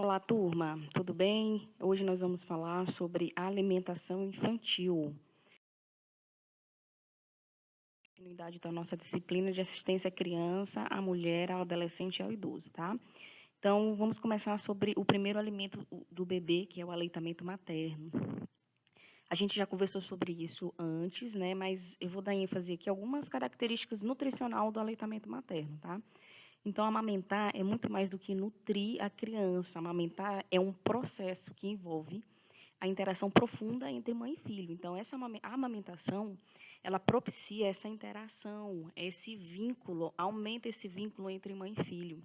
Olá, turma, tudo bem? Hoje nós vamos falar sobre alimentação infantil. Continuidade da nossa disciplina de assistência à criança, à mulher, ao adolescente e ao idoso, tá? Então, vamos começar sobre o primeiro alimento do bebê, que é o aleitamento materno. A gente já conversou sobre isso antes, né? Mas eu vou dar ênfase aqui a algumas características nutricional do aleitamento materno, tá? Então, amamentar é muito mais do que nutrir a criança. Amamentar é um processo que envolve a interação profunda entre mãe e filho. Então, a amamentação, ela propicia essa interação, esse vínculo, aumenta esse vínculo entre mãe e filho.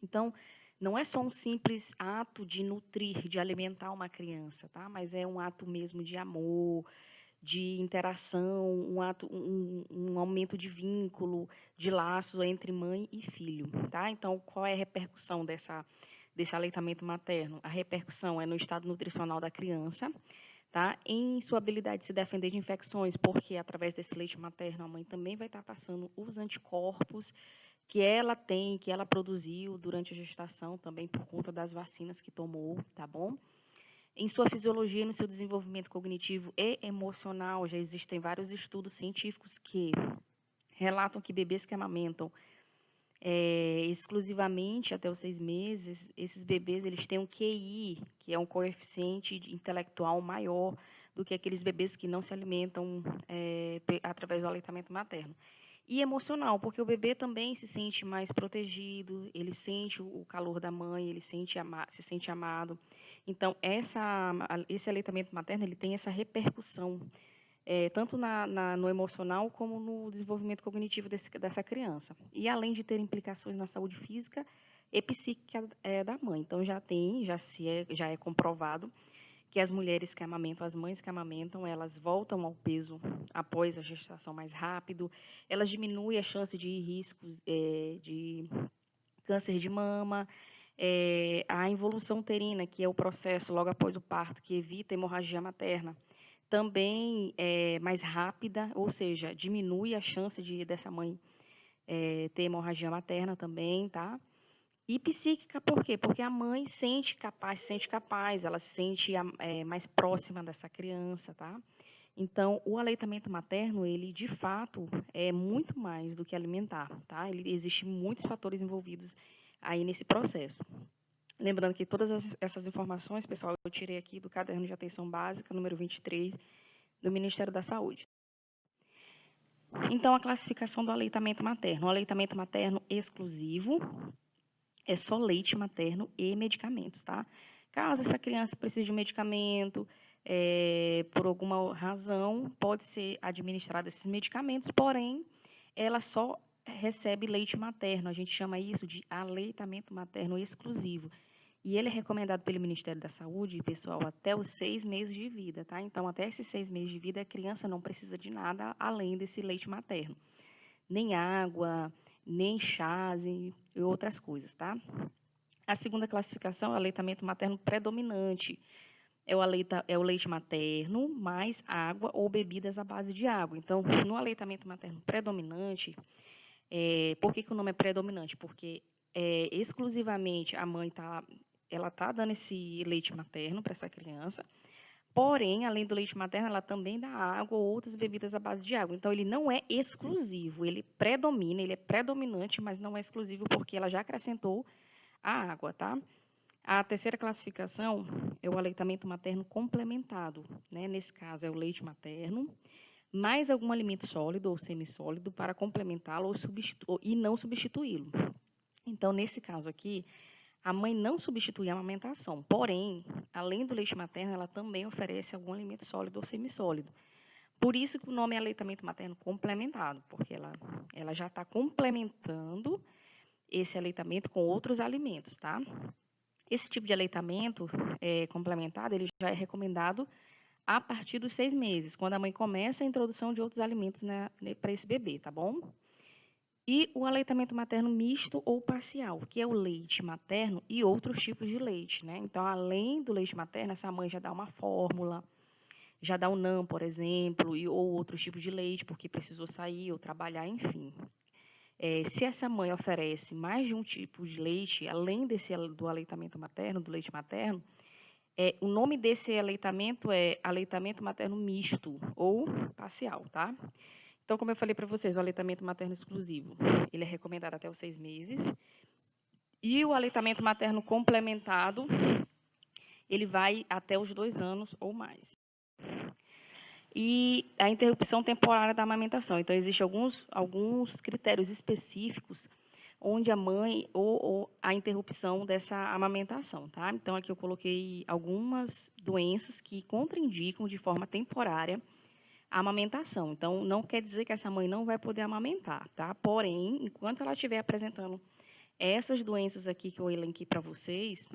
Então, não é só um simples ato de nutrir, de alimentar uma criança, tá? Mas é um ato mesmo de amor, de interação, um aumento de vínculo, de laço entre mãe e filho, tá? Então, qual é a repercussão desse aleitamento materno? A repercussão é no estado nutricional da criança, tá? Em sua habilidade de se defender de infecções, porque através desse leite materno a mãe também vai estar passando os anticorpos que ela tem, que ela produziu durante a gestação, também por conta das vacinas que tomou, tá bom? Em sua fisiologia e no seu desenvolvimento cognitivo e emocional, já existem vários estudos científicos que relatam que bebês que amamentam exclusivamente até os 6 meses, esses bebês eles têm um QI, que é um coeficiente intelectual maior do que aqueles bebês que não se alimentam através do aleitamento materno. E emocional, porque o bebê também se sente mais protegido, ele sente o calor da mãe, ele se sente amado. Então, esse aleitamento materno ele tem essa repercussão, tanto no emocional como no desenvolvimento cognitivo dessa criança. E além de ter implicações na saúde física e psíquica da mãe. Então, já é comprovado que as mulheres que amamentam, as mães que amamentam, elas voltam ao peso após a gestação mais rápido, elas diminuem a chance de riscos de câncer de mama, a involução uterina, que é o processo logo após o parto, que evita a hemorragia materna, também é mais rápida, ou seja, diminui a chance dessa mãe ter hemorragia materna também, tá? E psíquica, por quê? Porque a mãe se sente capaz, ela se sente mais próxima dessa criança, tá? Então, o aleitamento materno, ele de fato é muito mais do que alimentar, tá? Existem muitos fatores envolvidos aí nesse processo. Lembrando que todas essas informações, pessoal, eu tirei aqui do caderno de atenção básica, número 23, do Ministério da Saúde. Então, a classificação do aleitamento materno. O aleitamento materno exclusivo é só leite materno e medicamentos, tá? Caso essa criança precise de um medicamento, por alguma razão, pode ser administrado esses medicamentos, porém, ela só recebe leite materno. A gente chama isso de aleitamento materno exclusivo. E ele é recomendado pelo Ministério da Saúde, pessoal, até os 6 meses de vida, tá? Então, até esses 6 meses de vida, a criança não precisa de nada além desse leite materno. Nem água, nem chás e outras coisas, tá? A segunda classificação é o aleitamento materno predominante. É o leite materno mais água ou bebidas à base de água. Então, no aleitamento materno predominante, por que o nome é predominante? Porque exclusivamente a mãe ela tá dando esse leite materno para essa criança, porém, além do leite materno, ela também dá água ou outras bebidas à base de água. Então, ele não é exclusivo, ele predomina, ele é predominante, mas não é exclusivo porque ela já acrescentou a água, tá? A terceira classificação é o aleitamento materno complementado, né? Nesse caso, é o leite materno, mais algum alimento sólido ou semissólido para complementá-lo e não substituí-lo. Então, nesse caso aqui, a mãe não substitui a amamentação, porém, além do leite materno, ela também oferece algum alimento sólido ou semissólido. Por isso que o nome é aleitamento materno complementado, porque ela já está complementando esse aleitamento com outros alimentos, tá? Esse tipo de aleitamento complementado, ele já é recomendado a partir dos 6 meses, quando a mãe começa a introdução de outros alimentos para esse bebê, tá bom? E o aleitamento materno misto ou parcial, que é o leite materno e outros tipos de leite, né? Então, além do leite materno, essa mãe já dá uma fórmula, já dá o NAN, por exemplo, ou outros tipos de leite, porque precisou sair ou trabalhar, enfim. Se essa mãe oferece mais de um tipo de leite, além do aleitamento materno, do leite materno, o nome desse aleitamento é aleitamento materno misto ou parcial, tá? Então, como eu falei para vocês, o aleitamento materno exclusivo, ele é recomendado até os 6 meses. E o aleitamento materno complementado, ele vai até os 2 anos ou mais. E a interrupção temporária da amamentação. Então, existem alguns critérios específicos onde a mãe ou a interrupção dessa amamentação, tá? Então, aqui eu coloquei algumas doenças que contraindicam de forma temporária a amamentação. Então, não quer dizer que essa mãe não vai poder amamentar, tá? Porém, enquanto ela estiver apresentando essas doenças aqui que eu elenquei para vocês,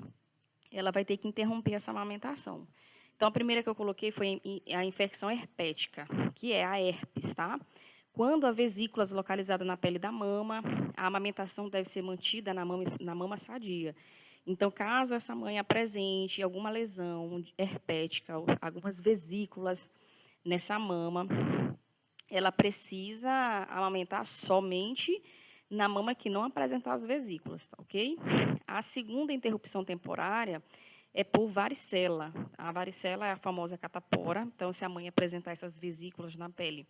ela vai ter que interromper essa amamentação. Então, a primeira que eu coloquei foi a infecção herpética, que é a herpes, tá? Quando a vesícula é localizada na pele da mama, a amamentação deve ser mantida na mama sadia. Então, caso essa mãe apresente alguma lesão herpética, algumas vesículas nessa mama, ela precisa amamentar somente na mama que não apresentar as vesículas, tá ok? A segunda interrupção temporária é por varicela. A varicela é a famosa catapora. Então, se a mãe apresentar essas vesículas na pele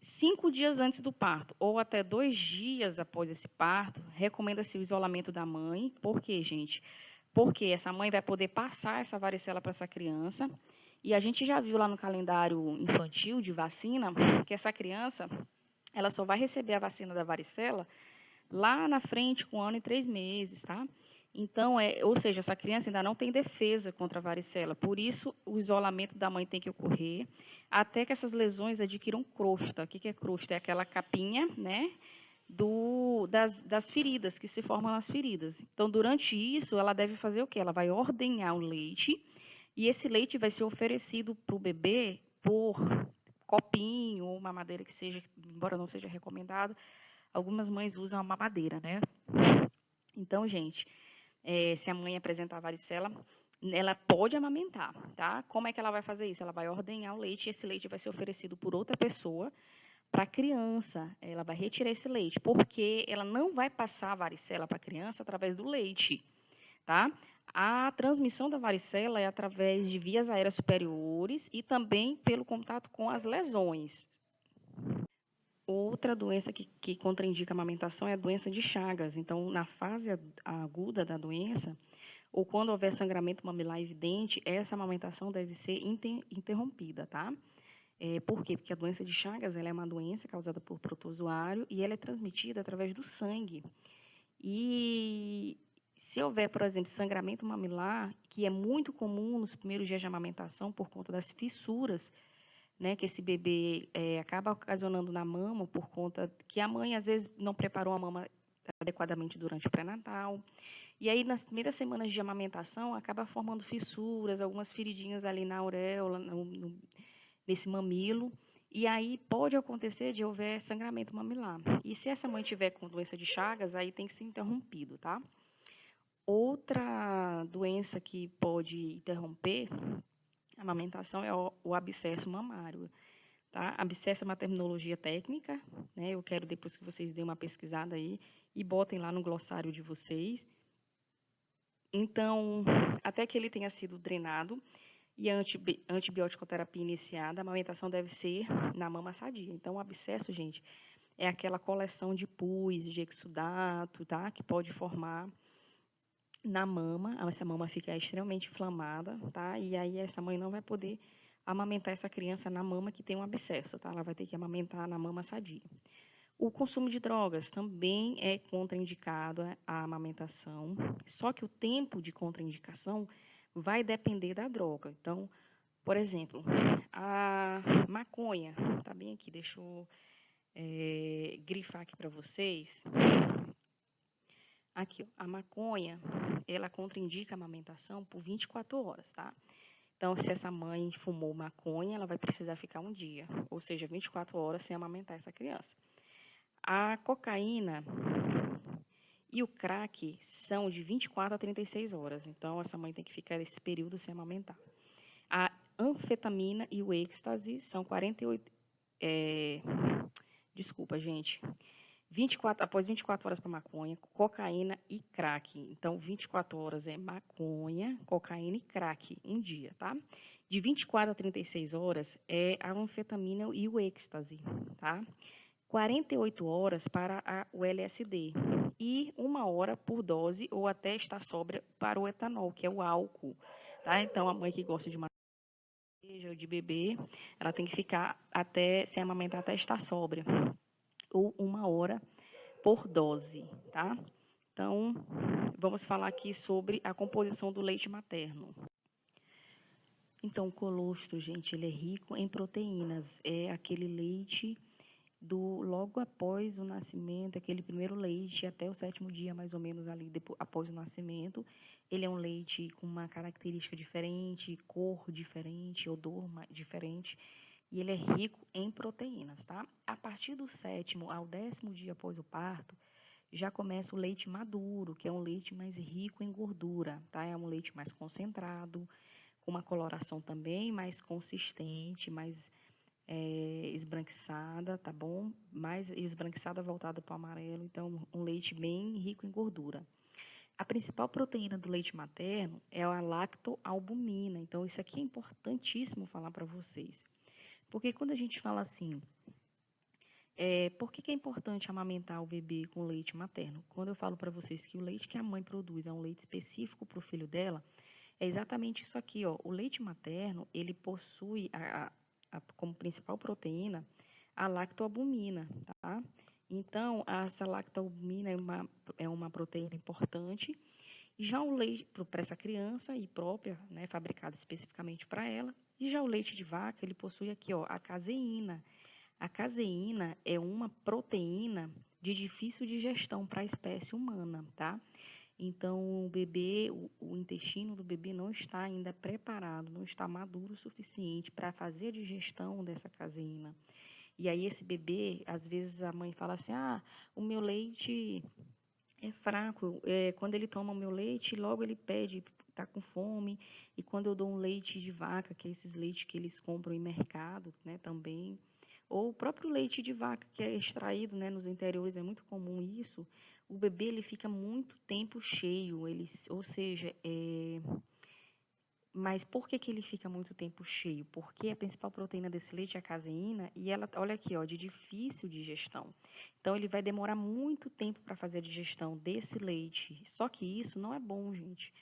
5 dias antes do parto ou até 2 dias após esse parto, recomenda-se o isolamento da mãe. Por quê, gente? Porque essa mãe vai poder passar essa varicela para essa criança. E a gente já viu lá no calendário infantil de vacina que essa criança ela só vai receber a vacina da varicela lá na frente, com 1 ano e 3 meses, tá? Então, ou seja, essa criança ainda não tem defesa contra a varicela, por isso o isolamento da mãe tem que ocorrer até que essas lesões adquiram crosta. O que é crosta? É aquela capinha, né, das feridas, que se formam nas feridas. Então, durante isso, ela deve fazer o quê? Ela vai ordenhar o leite, e esse leite vai ser oferecido para o bebê por copinho ou uma mamadeira que seja, embora não seja recomendado, algumas mães usam a mamadeira, né? Então, gente, se a mãe apresentar varicela, ela pode amamentar, tá? Como é que ela vai fazer isso? Ela vai ordenhar o leite e esse leite vai ser oferecido por outra pessoa para a criança. Ela vai retirar esse leite, porque ela não vai passar a varicela para a criança através do leite, tá? A transmissão da varicela é através de vias aéreas superiores e também pelo contato com as lesões. Outra doença que contraindica a amamentação é a doença de Chagas. Então, na fase aguda da doença, ou quando houver sangramento mamilar evidente, essa amamentação deve ser interrompida, tá? Por quê? Porque a doença de Chagas ela é uma doença causada por protozoário e ela é transmitida através do sangue. E se houver, por exemplo, sangramento mamilar, que é muito comum nos primeiros dias de amamentação por conta das fissuras, né, que esse bebê acaba ocasionando na mama por conta que a mãe às vezes não preparou a mama adequadamente durante o pré-natal. E aí nas primeiras semanas de amamentação acaba formando fissuras, algumas feridinhas ali na auréola, nesse mamilo. E aí pode acontecer de houver sangramento mamilar. E se essa mãe tiver com doença de Chagas, aí tem que ser interrompido, tá? Outra doença que pode interromper a amamentação é o abscesso mamário. Tá? Abscesso é uma terminologia técnica, né? Eu quero depois que vocês deem uma pesquisada aí e botem lá no glossário de vocês. Então, até que ele tenha sido drenado e a antibiótico-terapia iniciada, a amamentação deve ser na mama sadia. Então, o abscesso, gente, é aquela coleção de pus, de exudato, tá? Que pode formar na mama, essa mama fica extremamente inflamada, tá? E aí essa mãe não vai poder amamentar essa criança na mama que tem um abscesso, tá? Ela vai ter que amamentar na mama sadia. O consumo de drogas também é contraindicado a amamentação, só que o tempo de contraindicação vai depender da droga. Então, por exemplo, a maconha, tá bem aqui, deixa eu grifar aqui para vocês. Aqui, ó, a maconha, ela contraindica a amamentação por 24 horas, tá? Então, se essa mãe fumou maconha, ela vai precisar ficar 1 dia, ou seja, 24 horas sem amamentar essa criança. A cocaína e o crack são de 24 a 36 horas, então essa mãe tem que ficar esse período sem amamentar. A anfetamina e o êxtase são 48... desculpa, gente. após 24 horas para maconha, cocaína e crack. Então, 24 horas é maconha, cocaína e crack, um dia, tá? De 24 a 36 horas é a anfetamina e o êxtase, tá? 48 horas para o LSD e 1 hora por dose ou até estar sóbria para o etanol, que é o álcool, tá? Então, a mãe que gosta de uma cerveja ou de beber, ela tem que ficar até, se amamentar até estar sóbria, ou 1 hora por dose, tá? Então, vamos falar aqui sobre a composição do leite materno. Então, o colostro, gente, ele é rico em proteínas. É aquele leite do logo após o nascimento, aquele primeiro leite até o 7º dia, mais ou menos ali depois, após o nascimento. Ele é um leite com uma característica diferente, cor diferente, odor diferente. E ele é rico em proteínas, tá? A partir do 7º ao 10º dia após o parto, já começa o leite maduro, que é um leite mais rico em gordura, tá? É um leite mais concentrado, com uma coloração também mais consistente, mais esbranquiçada, tá bom? Mais esbranquiçada voltada para o amarelo, então um leite bem rico em gordura. A principal proteína do leite materno é a lactoalbumina, então isso aqui é importantíssimo falar para vocês. Porque quando a gente fala assim, por que é importante amamentar o bebê com leite materno? Quando eu falo para vocês que o leite que a mãe produz é um leite específico para o filho dela, é exatamente isso aqui, ó. O leite materno, ele possui como principal proteína a lactoalbumina, tá? Então, essa lactoalbumina é uma proteína importante. Já o leite para essa criança e própria, né, fabricada especificamente para ela. E já o leite de vaca, ele possui aqui, ó, a caseína. A caseína é uma proteína de difícil digestão para a espécie humana, tá? Então, o bebê, o intestino do bebê não está ainda preparado, não está maduro o suficiente para fazer a digestão dessa caseína. E aí, esse bebê, às vezes a mãe fala assim: ah, o meu leite é fraco. Quando ele toma o meu leite, logo ele pede, está com fome. E quando eu dou um leite de vaca, que é esses leites que eles compram em mercado, né, também. Ou o próprio leite de vaca, que é extraído, né, nos interiores, é muito comum isso. O bebê ele fica muito tempo cheio, ou seja, mas por que que ele fica muito tempo cheio? Porque a principal proteína desse leite é a caseína e ela, olha aqui, ó, de difícil digestão. Então ele vai demorar muito tempo para fazer a digestão desse leite. Só que isso não é bom, gente.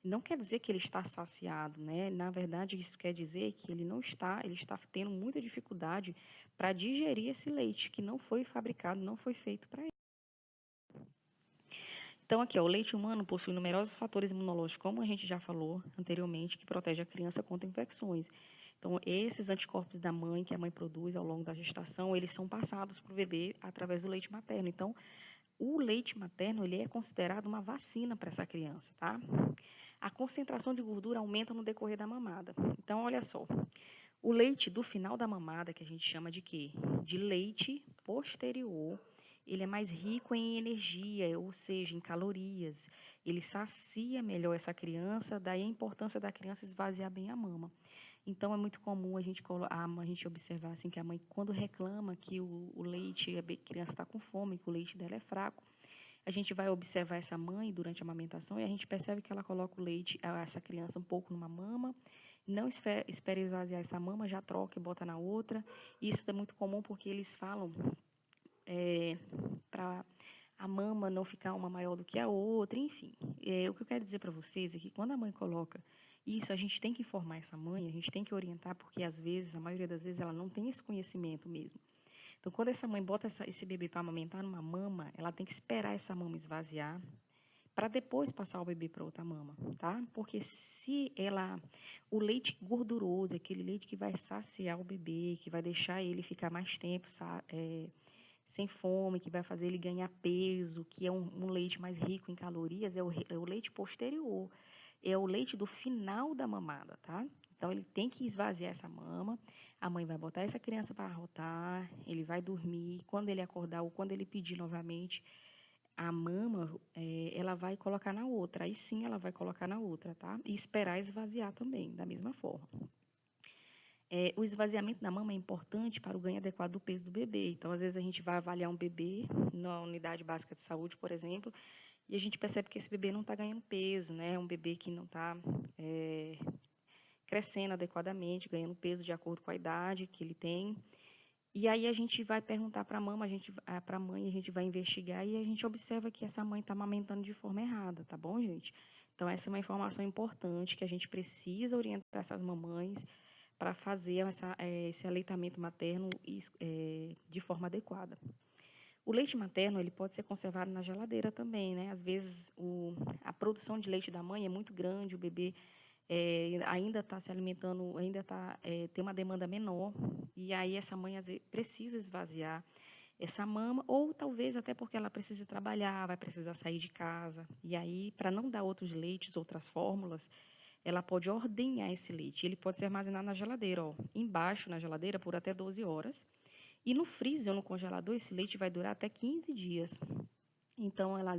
Não quer dizer que ele está saciado, né? Na verdade, isso quer dizer que ele está tendo muita dificuldade para digerir esse leite que não foi fabricado, não foi feito para ele. Então, aqui, ó, o leite humano possui numerosos fatores imunológicos, como a gente já falou anteriormente, que protege a criança contra infecções. Então, esses anticorpos da mãe, que a mãe produz ao longo da gestação, eles são passados para o bebê através do leite materno. Então, o leite materno, ele é considerado uma vacina para essa criança, tá? A concentração de gordura aumenta no decorrer da mamada. Então, olha só, o leite do final da mamada, que a gente chama de quê? De leite posterior, ele é mais rico em energia, ou seja, em calorias. Ele sacia melhor essa criança, daí a importância da criança esvaziar bem a mama. Então, é muito comum a gente observar assim, que a mãe, quando reclama que o leite, a criança está com fome, que o leite dela é fraco, a gente vai observar essa mãe durante a amamentação e a gente percebe que ela coloca o leite, essa criança, um pouco numa mama, não espera esvaziar essa mama, já troca e bota na outra. Isso é muito comum porque eles falam para a mama não ficar uma maior do que a outra, enfim. O que eu quero dizer para vocês é que quando a mãe coloca isso, a gente tem que informar essa mãe, a gente tem que orientar, porque às vezes, a maioria das vezes, ela não tem esse conhecimento mesmo. Então, quando essa mãe bota esse bebê para amamentar numa mama, ela tem que esperar essa mama esvaziar para depois passar o bebê para outra mama, tá? Porque se o leite gorduroso, aquele leite que vai saciar o bebê, que vai deixar ele ficar mais tempo sem fome, que vai fazer ele ganhar peso, que é um leite mais rico em calorias, é o leite posterior, é o leite do final da mamada, tá? Então, ele tem que esvaziar essa mama, a mãe vai botar essa criança para arrotar, ele vai dormir, quando ele acordar ou quando ele pedir novamente, a mama, ela vai colocar na outra, aí sim ela vai colocar na outra, tá? E esperar esvaziar também, da mesma forma. O esvaziamento da mama é importante para o ganho adequado do peso do bebê. Então, às vezes, a gente vai avaliar um bebê na unidade básica de saúde, por exemplo, e a gente percebe que esse bebê não está ganhando peso, né? É um bebê que não está crescendo adequadamente, ganhando peso de acordo com a idade que ele tem. E aí a gente vai perguntar para a mãe, a gente vai investigar e a gente observa que essa mãe está amamentando de forma errada, tá bom, gente? Então, essa é uma informação importante que a gente precisa orientar essas mamães para fazer esse aleitamento materno de forma adequada. O leite materno ele pode ser conservado na geladeira também, né? Às vezes a produção de leite da mãe é muito grande, o bebê ainda está se alimentando, tem uma demanda menor, e aí essa mãe às vezes, precisa esvaziar essa mama, ou talvez até porque ela precisa trabalhar, vai precisar sair de casa, e aí, para não dar outros leites, outras fórmulas, ela pode ordenhar esse leite. Ele pode ser armazenado na geladeira, ó, embaixo na geladeira por até 12 horas. E no freezer ou no congelador, esse leite vai durar até 15 dias. Então, ela,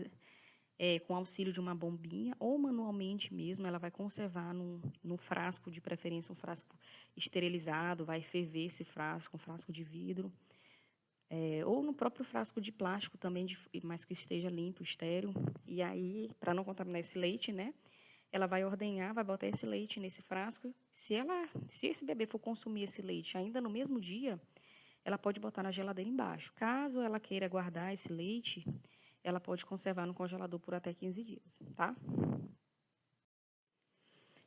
com auxílio de uma bombinha ou manualmente mesmo, ela vai conservar num frasco, de preferência um frasco esterilizado, vai ferver esse frasco, um frasco de vidro. Ou no próprio frasco de plástico também, mas que esteja limpo, estéril. E aí, para não contaminar esse leite, né? Ela vai ordenhar, vai botar esse leite nesse frasco. Se esse bebê for consumir esse leite ainda no mesmo dia, ela pode botar na geladeira embaixo. Caso ela queira guardar esse leite, ela pode conservar no congelador por até 15 dias, tá?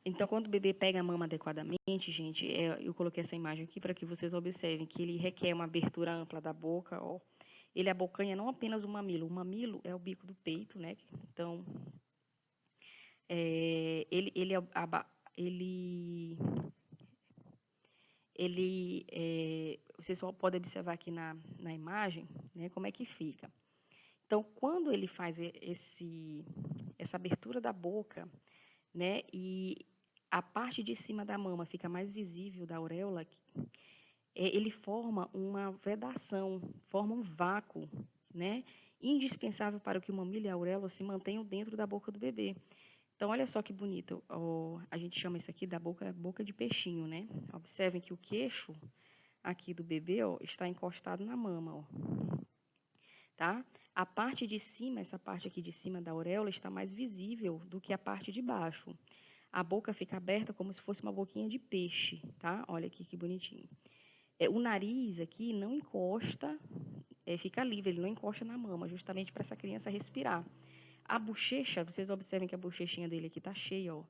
Então, quando o bebê pega a mama adequadamente, gente, eu coloquei essa imagem aqui para que vocês observem que ele requer uma abertura ampla da boca, ó. Ele abocanha não apenas o mamilo é o bico do peito, né? Então, é, ele, ele, aba- ele vocês só podem observar aqui na imagem, né, como é que fica. Então, quando ele faz essa abertura da boca, né, e a parte de cima da mama fica mais visível da auréola, ele forma uma vedação, forma um vácuo, né, indispensável para que o mamilo e a auréola se mantenham dentro da boca do bebê. Então, olha só que bonito, a gente chama isso aqui da boca de peixinho, né? Observem que o queixo aqui do bebê, ó, está encostado na mama, ó, tá? A parte de cima, essa parte aqui de cima da auréola está mais visível do que a parte de baixo. A boca fica aberta como se fosse uma boquinha de peixe, tá? Olha aqui que bonitinho. O nariz aqui não encosta, fica livre, ele não encosta na mama, justamente para essa criança respirar. A bochecha, vocês observem que a bochechinha dele aqui está cheia, ó.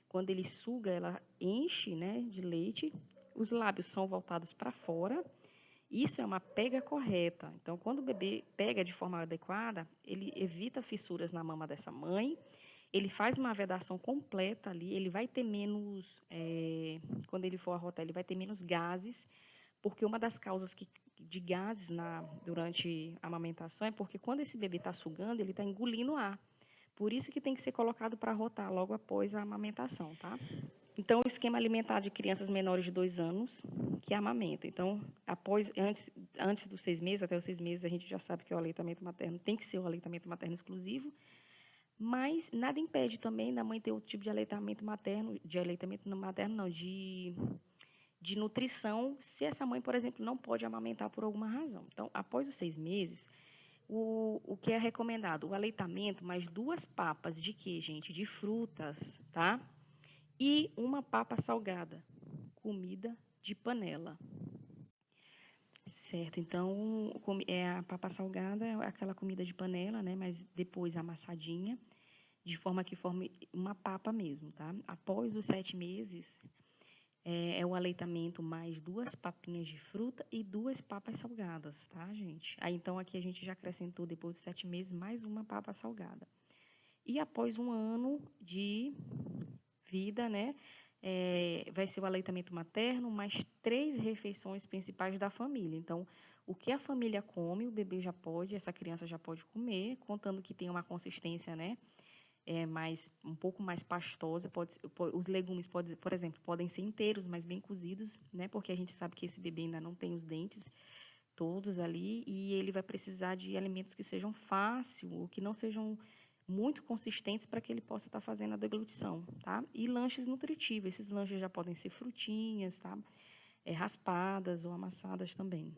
Quando ele suga, ela enche, né, de leite. Os lábios são voltados para fora. Isso é uma pega correta. Então, quando o bebê pega de forma adequada, ele evita fissuras na mama dessa mãe. Ele faz uma vedação completa ali. Ele vai ter menos, quando ele for arrotar, ele vai ter menos gases, porque uma das causas de gases durante a amamentação é porque quando esse bebê está sugando, ele está engolindo ar. Por isso que tem que ser colocado para rotar logo após a amamentação, tá? Então, o esquema alimentar de crianças menores de 2 anos que amamentam. Então, antes dos 6 meses, até os 6 meses, a gente já sabe que o aleitamento materno tem que ser o aleitamento materno exclusivo, mas nada impede também da mãe ter outro tipo de aleitamento materno, de nutrição, se essa mãe, por exemplo, não pode amamentar por alguma razão. Então, após os 6 meses, o que é recomendado? O aleitamento, mais 2 papas de quê, gente? De frutas, tá? E uma papa salgada, comida de panela. Certo, então a papa salgada é aquela comida de panela, né? Mas depois amassadinha, de forma que forme uma papa mesmo, tá? Após os 7 meses, o aleitamento mais 2 papinhas de fruta e 2 papas salgadas, tá, gente? Aí, então, aqui a gente já acrescentou, depois dos 7 meses, mais uma papa salgada. E após 1 ano de vida, né, vai ser o aleitamento materno, mais 3 refeições principais da família. Então, o que a família come, o bebê já pode, essa criança já pode comer, contando que tem uma consistência, né, um pouco mais pastosa. Os legumes, por exemplo, podem ser inteiros, mas bem cozidos, né? Porque a gente sabe que esse bebê ainda não tem os dentes todos ali e ele vai precisar de alimentos que sejam fáceis, ou que não sejam muito consistentes para que ele possa estar fazendo a deglutição, tá? E lanches nutritivos. Esses lanches já podem ser frutinhas, tá? raspadas ou amassadas também.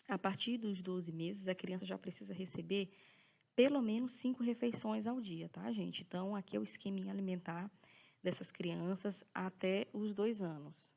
A partir dos 12 meses, a criança já precisa receber pelo menos 5 refeições ao dia, tá, gente? Então, aqui é o esqueminha alimentar dessas crianças até os 2 anos.